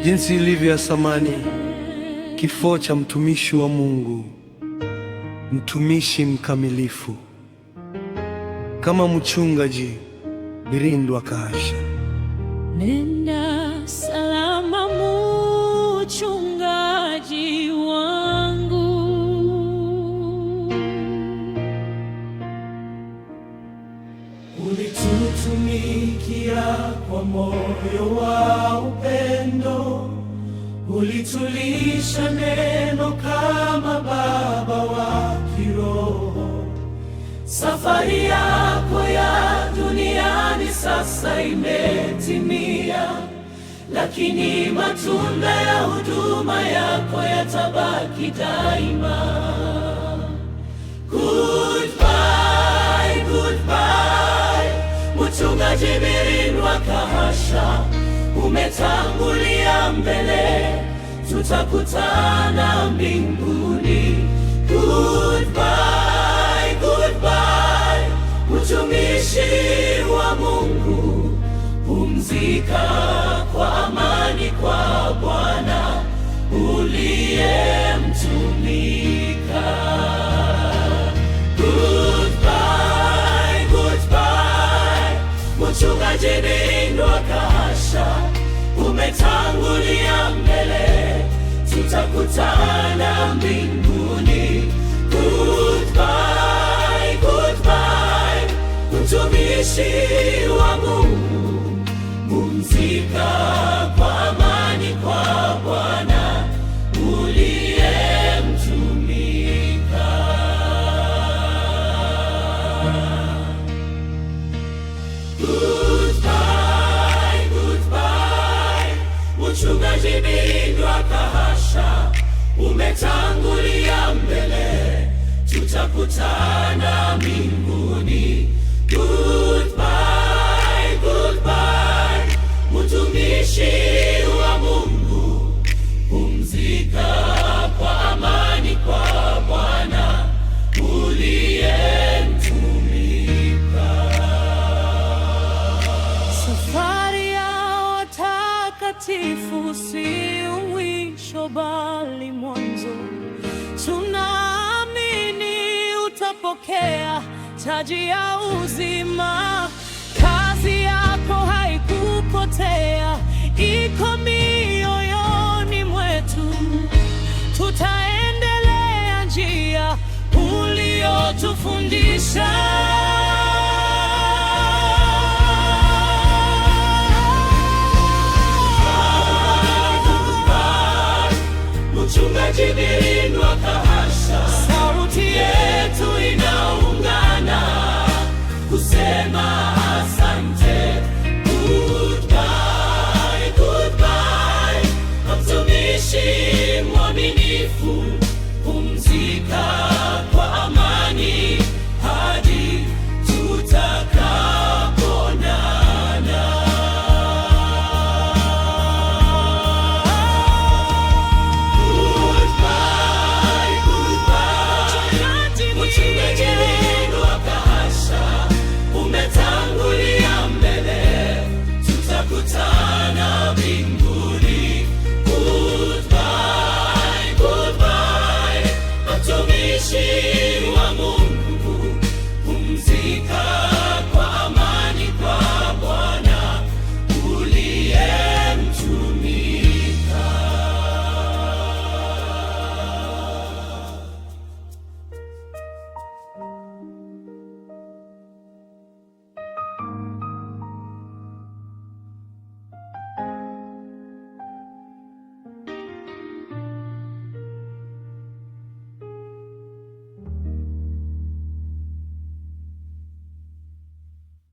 jinsi ilivyo ya thamani kifo cha mtumishi wa Mungu, mtumishi mkamilifu kama mchungaji Birindwa Kahasha. Nenda salama mchungaji wangu, ulitutumikia kwa moyo wa upendo, ulitulisha neno kama baba wa kiroho. Safari yako ya duniani sasa imetimia, lakini matunda ya huduma yako yatabaki daima. Goodbye, goodbye, Mchungaji Birindwa Kahasha, umetangulia mbele, tutakutana mbinguni. Goodbye, goodbye, mtumishi wa Mungu, pumzika kwa amani kwa Bwana uliyemtumika. Goodbye, goodbye, Mchungaji Birindwa Kahasha, umetangulia mbele, tutakutana mbinguni. Goodbye, goodbye, mtumishi wa Mungu, pumzika kwa amani kwa Bwana uliyemtumika. Goodbye, goodbye, Mchungaji Birindwa Kahasha, umetangulia mbele, tutakutana mbinguni. Goodbye, goodbye, mtumishi wa Mungu, pumzika kwa amani kwa Bwana uliyemtumika. safari ya watakatifu si mwisho bali mwanzo. Tunaamini utapokea taji ya uzima. Kazi yako haikupotea, iko mioyoni mwetu. Tutaendelea njia uliyotufundisha. Mchungaji Birindwa Kahasha, Sauti yetu inaungana kusema